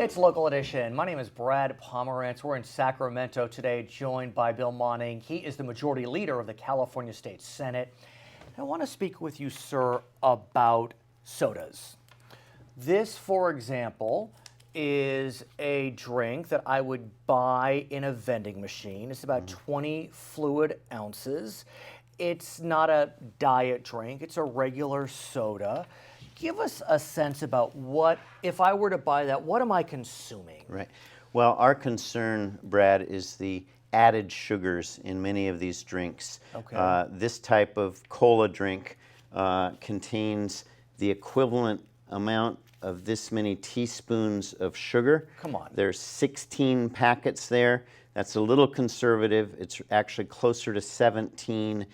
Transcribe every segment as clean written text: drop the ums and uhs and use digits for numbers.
It's Local Edition. My name is Brad Pomerance. We're in Sacramento today, joined by Bill Monning. He is the majority leader of the California State Senate. I want to speak with you, sir, about sodas. This, for example, is a drink that I would buy in a vending machine. It's about 20 fluid ounces. It's not a diet drink. It's a regular soda. Give us a sense about what, if I were to buy that, what am I consuming? Right. Well, our concern, Brad, is the added sugars in many of these drinks. Okay. This type of cola drink contains the equivalent amount of this many teaspoons of sugar. Come on. There's 16 packets there. That's a little conservative. It's actually closer to 17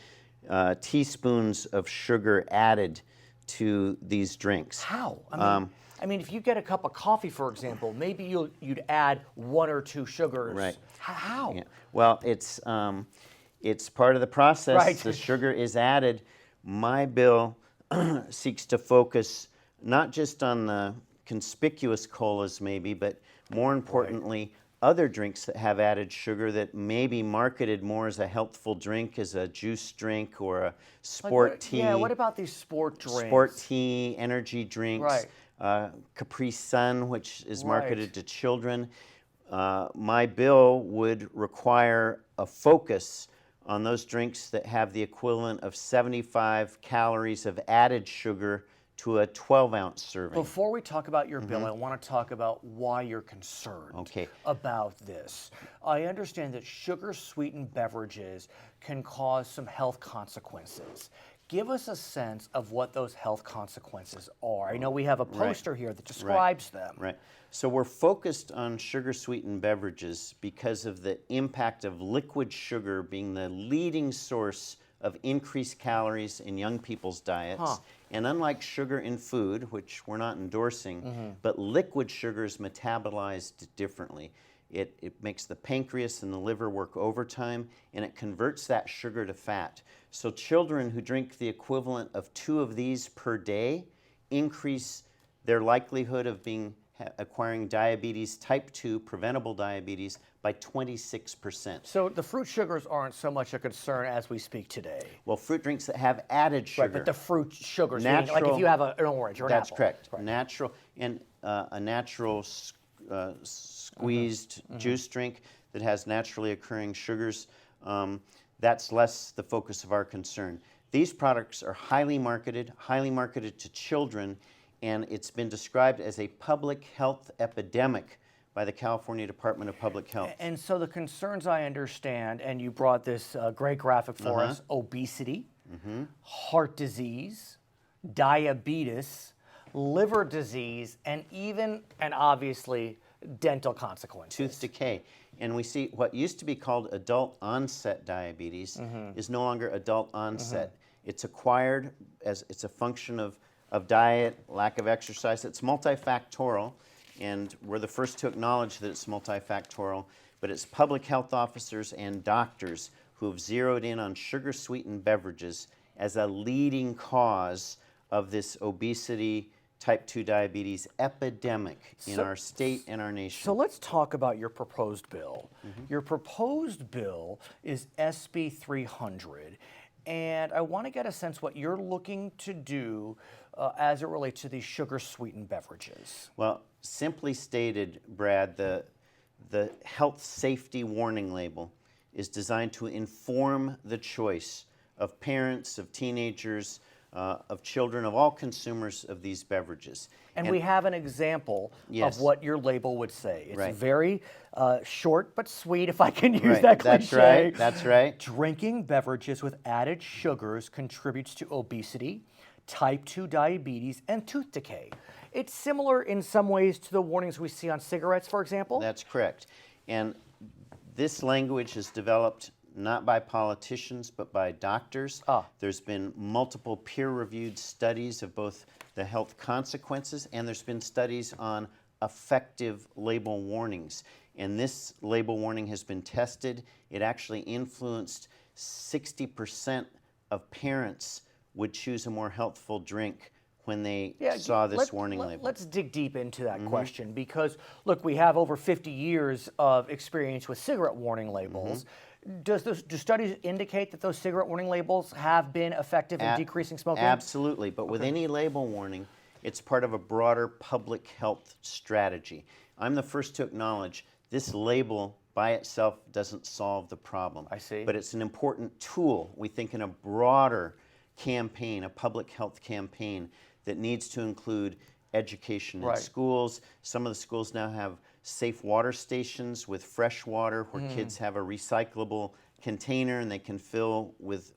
teaspoons of sugar added to these drinks. How? I mean, if you get a cup of coffee, for example, maybe you'd add 1 or 2 sugars. Right. How? Yeah. Well, it's part of the process. Right. The sugar is added. My bill seeks to focus not just on the conspicuous colas maybe, but more importantly, other drinks that have added sugar that may be marketed more as a healthful drink, as a juice drink or a sport tea. Yeah, what about these sport drinks? Sport tea, energy drinks, Capri Sun, which is marketed to children. My bill would require a focus on those drinks that have the equivalent of 75 calories of added sugar to a 12-ounce serving. Before we talk about your bill, I want to talk about why you're concerned about this. I understand that sugar-sweetened beverages can cause some health consequences. Give us a sense of what those health consequences are. I know we have a poster here that describes them. Right. So we're focused on sugar-sweetened beverages because of the impact of liquid sugar being the leading source of increased calories in young people's diets. And unlike sugar in food, which we're not endorsing, but liquid sugar is metabolized differently. It makes the pancreas and the liver work overtime, and it converts that sugar to fat. So children who drink the equivalent of 2 of these per day increase their likelihood of acquiring diabetes type 2, preventable diabetes, by 26%. So the fruit sugars aren't so much a concern as we speak today. Well, fruit drinks that have added sugar. Right, but the fruit sugars, natural, meaning like if you have an orange or an apple. That's correct. Right. Natural, and a natural squeezed juice drink that has naturally occurring sugars, that's less the focus of our concern. These products are highly marketed to children, and it's been described as a public health epidemic by the California Department of Public Health. And so the concerns I understand, and you brought this great graphic for us, obesity, heart disease, diabetes, liver disease, and obviously dental consequences. Tooth decay. And we see what used to be called adult onset diabetes is no longer adult onset. It's acquired as it's a function of diet, lack of exercise. It's multifactorial, and we're the first to acknowledge that it's multifactorial, but it's public health officers and doctors who have zeroed in on sugar-sweetened beverages as a leading cause of this obesity, type 2 diabetes epidemic in our state and our nation. So let's talk about your proposed bill. Your proposed bill is SB 300, and I want to get a sense what you're looking to do as it relates to these sugar-sweetened beverages. Well, simply stated, Brad, the health safety warning label is designed to inform the choice of parents, of teenagers, of children, of all consumers of these beverages. And we have an example of what your label would say. It's very short but sweet, if I can use that cliche. That's right. Drinking beverages with added sugars contributes to obesity, type 2 diabetes, and tooth decay. It's similar in some ways to the warnings we see on cigarettes, for example. That's correct. And this language is developed not by politicians, but by doctors. There's been multiple peer-reviewed studies of both the health consequences, and there's been studies on effective label warnings. And this label warning has been tested. It actually influenced 60% of parents would choose a more healthful drink when they Yeah, saw this warning label. Let's dig deep into that question because, look, we have over 50 years of experience with cigarette warning labels. Do studies indicate that those cigarette warning labels have been effective in decreasing smoking? Absolutely, but with any label warning, it's part of a broader public health strategy. I'm the first to acknowledge this label by itself doesn't solve the problem. I see. But it's an important tool, we think, in a broader campaign, a public health campaign that needs to include education in schools. Some of the schools now have safe water stations with fresh water where kids have a recyclable container and they can fill with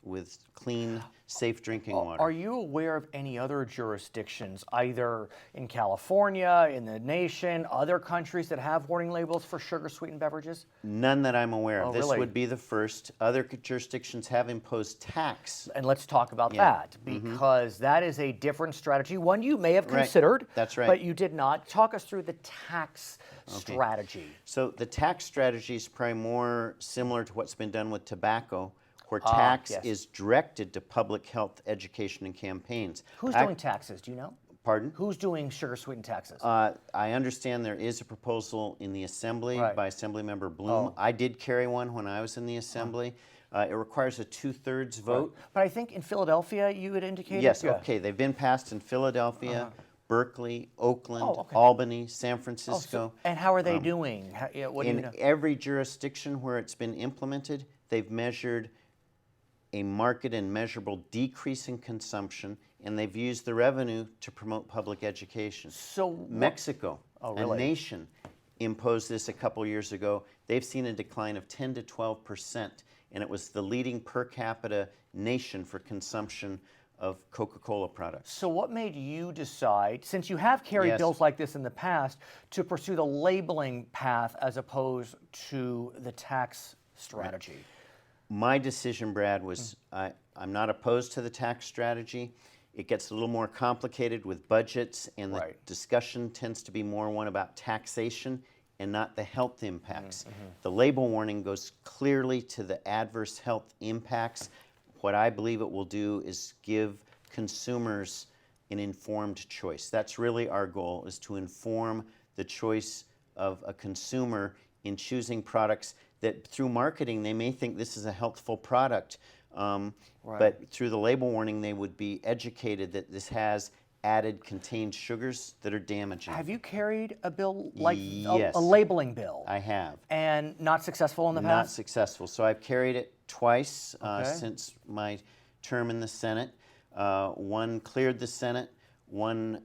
clean, safe drinking water. Are you aware of any other jurisdictions, either in California, in the nation, other countries that have warning labels for sugar-sweetened beverages? None that I'm aware of. Oh, This really? would be the first. Other jurisdictions have imposed tax. And let's talk about that, because that is a different strategy, one you may have considered, That's right. but you did not. Talk us through the tax strategy. So the tax strategy is probably more similar to what's been done with tobacco, where tax is directed to public health education and campaigns. Who's doing taxes? Do you know? Pardon? Who's doing sugar-sweetened taxes? I understand there is a proposal in the Assembly by Assemblymember Bloom. I did carry one when I was in the Assembly. It requires a 2/3 vote. But I think in Philadelphia you had indicated. Yes, okay. They've been passed in Philadelphia, Berkeley, Oakland, okay. Albany, San Francisco. And how are they doing? What do you In know? every jurisdiction where it's been implemented, they've measured a marked and measurable decrease in consumption, and they've used the revenue to promote public education. So Mexico, really? a nation, imposed this a couple years ago. They've seen a decline of 10 to 12%, and it was the leading per capita nation for consumption of Coca-Cola products. So what made you decide, since you have carried bills like this in the past, to pursue the labeling path as opposed to the tax strategy? My decision, Brad, was I'm not opposed to the tax strategy. It gets a little more complicated with budgets, and the discussion tends to be more one about taxation and not the health impacts. The label warning goes clearly to the adverse health impacts. What I believe it will do is give consumers an informed choice. That's really our goal, is to inform the choice of a consumer in choosing products that through marketing they may think this is a healthful product, but through the label warning they would be educated that this has added contained sugars that are damaging. Have you carried a bill like Yes. a labeling bill? I have. And not successful in the Not past? successful. So I've carried it twice since my term in the Senate. One cleared the Senate, one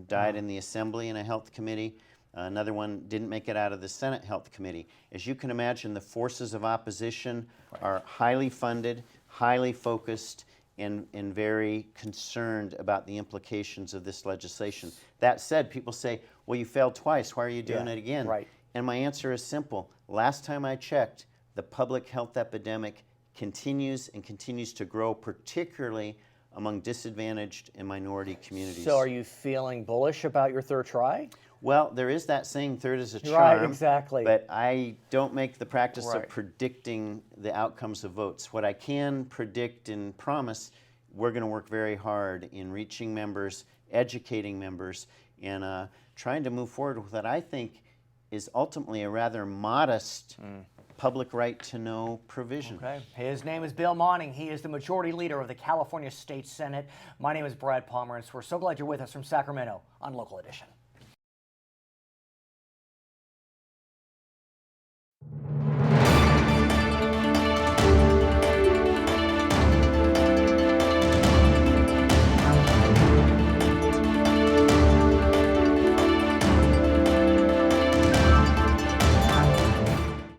died in the Assembly in a health committee. Another one didn't make it out of the Senate Health Committee. As you can imagine, the forces of opposition are highly funded, highly focused, and very concerned about the implications of this legislation. That said, people say, well, you failed twice, why are you doing it again? Right. And my answer is simple. Last time I checked, the public health epidemic continues and continues to grow, particularly among disadvantaged and minority communities. So are you feeling bullish about your third try? Well, there is that saying, third is a charm. Right, exactly. But I don't make the practice of predicting the outcomes of votes. What I can predict and promise, we're going to work very hard in reaching members, educating members, and trying to move forward with what I think is ultimately a rather modest public right to know provision. Okay. His name is Bill Monning. He is the majority leader of the California State Senate. My name is Brad Pomerance. We're so glad you're with us from Sacramento on Local Edition.